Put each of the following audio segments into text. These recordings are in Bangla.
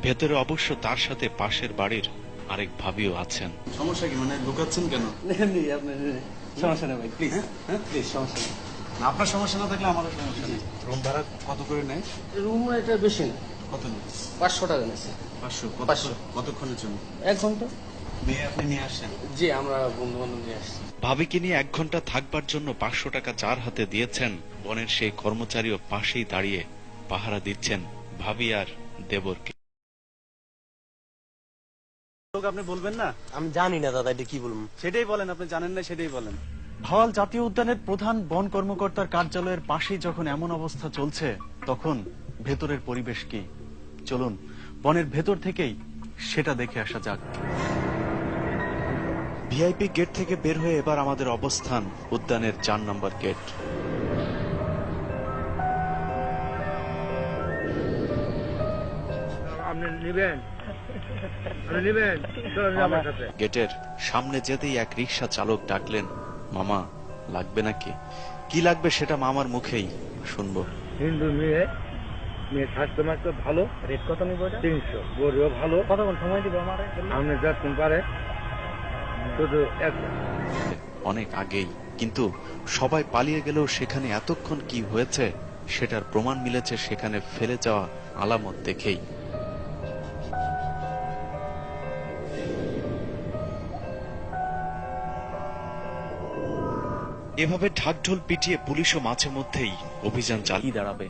ভেতরে অবশ্য তার সাথে পাশের বাড়ির আরেক ভাবিও আছেন। সমস্যা কি, মানে লুকাচ্ছেন কেন? সমস্যা নেই ভাই, প্লিজ প্লিজ, সমস্যা নেই। আপনার সমস্যা না থাকলে আমারও সমস্যা নেই। রুম ভাড়া কত করে নেয়? রুম এটা বেশি না। কত নেয়? 500 টাকা নিয়েছে। 500? কতক্ষণের জন্য? 1 ঘন্টা। মেয়ে আপনি নিয়ে আসছেন? জি, আমরা বন্ধু বান্ধব নিয়ে আসছি। ভাবিকে নিয়ে 1 ঘন্টা থাকবার জন্য 500 টাকা যার হাতে দিয়েছেন, বনের সেই কর্মচারীও পাশেই দাঁড়িয়ে পাহারা দিচ্ছেন ভাবি আর দেবরকে। আপনি বলবেন না? আমি জানি না দাদা, এটা কি বলবো? সেটাই বলেন, আপনি জানেন না সেটাই বলেন। ভাওয়াল জাতীয় উদ্যানের প্রধান বন কর্মকর্তার কার্যালয়ের পাশেই যখন এমন অবস্থা চলছে, তখন ভেতরের পরিবেশ কি? চলুন বনের ভেতর থেকেই সেটা দেখে আসা যাক। ভিআইপি গেট থেকে বের হয়ে এবার আমাদের অবস্থান উদ্যানের 4 নম্বর গেট। গেটের সামনে যেতেই এক রিকশা চালক ডাকলেন, মামা লাগবে নাকি? কি লাগবে সেটা মামার মুখেই শুনবো। হিন্দু মেয়ে থাকতে মাত্র ভালো। রেট কত নিব? 300। গরিও ভালো। কতক্ষণ সময় দিব আমার? আপনি যতক্ষণ পারে, শুধু অনেক আগেই, কিন্তু সবাই পালিয়ে গেলেও সেখানে এতক্ষণ কি হয়েছে সেটার প্রমাণ মিলেছে সেখানে ফেলে যাওয়া আলামত দেখেই। এভাবে ঢাকঢোল পিটিয়ে পুলিশও মাঝে মধ্যেই অভিযান চালিয়ে দাঁড়াবে,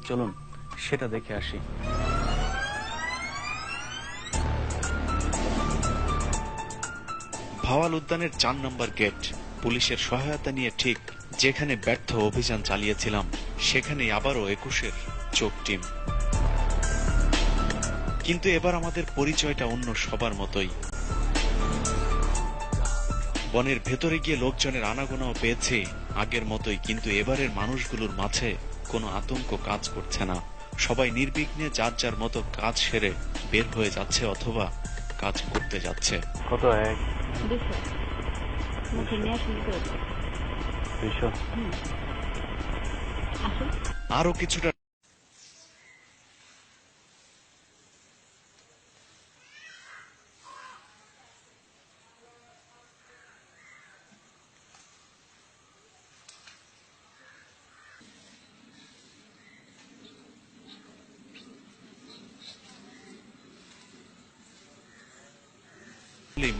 চলুন সেটা দেখে আসি। ভাওয়াল উদ্যানের 4 নম্বর গেট। পুলিশের সহায়তা নিয়ে ঠিক যেখানে ব্যর্থ অভিযান চালিয়েছিলাম, সেখানেই আবারও 21-এর চোখ টিম। কিন্তু এবার আমাদের পরিচয়টা অন্য সবার মতোই। বনের ভেতরে গিয়ে লোকজনের আনাগোনাও পেয়েছি আগের মতোই, কিন্তু এবারের মানুষগুলোর মাঝে কোনো আতঙ্ক কাজ করছে না। সবাই নির্বিঘ্নে যার যার মতো কাজ সেরে বের হয়ে যাচ্ছে অথবা কাজ করতে যাচ্ছে। কত? 200। আরো কিছুটা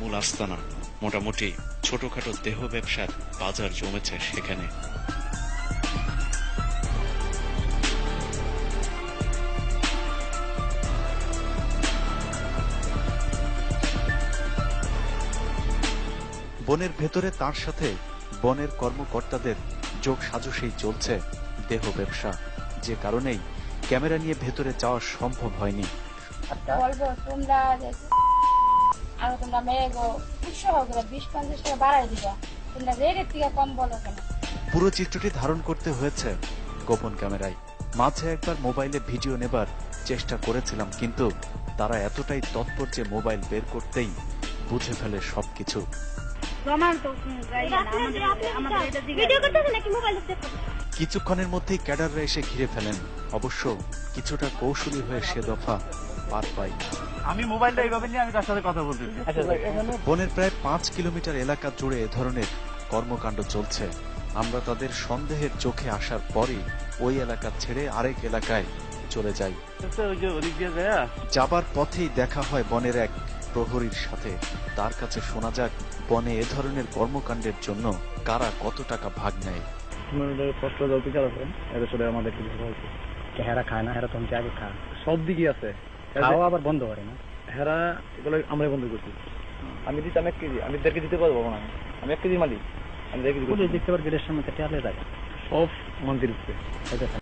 মূল আস্তানা, মোটামুটি ছোটখাটো দেহ ব্যবসার বাজার জমেছে সেখানে। বনের ভেতরে তার সাথে বনের কর্মকর্তাদের যোগ সাজসেই চলছে দেহ ব্যবসা, যে কারণেই ক্যামেরা নিয়ে ভেতরে যাওয়া সম্ভব হয়নি। বলবো তোমরা আর তোমরা মেয়েগো 20-50 টাকা বাড়াই দিবা, তোমরা রেটের থেকে কম বলো কেন? পুরো চিত্রটি ধারণ করতে হয়েছে গোপন ক্যামেরায়। মাঝে একবার মোবাইলে ভিডিও নেবার চেষ্টা করেছিলাম, কিন্তু তারা এতটাই তৎপর যে মোবাইল বের করতেই বুঝে ফেলে সবকিছু। কিছুক্ষণের মধ্যেই ক্যাডাররা এসে ঘিরে ফেলেন। অবশ্য কিছুটা কৌশলী হয়ে সে দফা পার পাই। আমি মোবাইলটা এইভাবে নিয়ে আমি তার সাথে কথা বলতেছি। বনের প্রায় 5 কিলোমিটার এলাকা জুড়ে এ ধরনের কর্মকাণ্ড চলছে। আমরা তাদের সন্দেহের চোখে আসার পরই ওই এলাকা ছেড়ে আরেক এলাকায় চলে যাই। যাবার পথেই দেখা হয় বনের এক প্রহরীর সাথে। তার কাছে শোনা যাক বনে এ ধরনের কর্মকাণ্ডের জন্য কারা কত টাকা ভাগ নেয়। হেরা খায় না, হেরা তো আগে খায়, সব দিকে আছে, খাওয়া আবার বন্ধ করে না। হেরা এগুলো আমরা বন্ধ করছি। আমি দিতাম 1 কেজি, আমি 1.5 কেজি দিতে পারবো না। আমি 1 কেজি মালিক, আমি 1.5 কেজি দেখতে পার গেটের সামনে কেটে আলে যায় সব মন্দির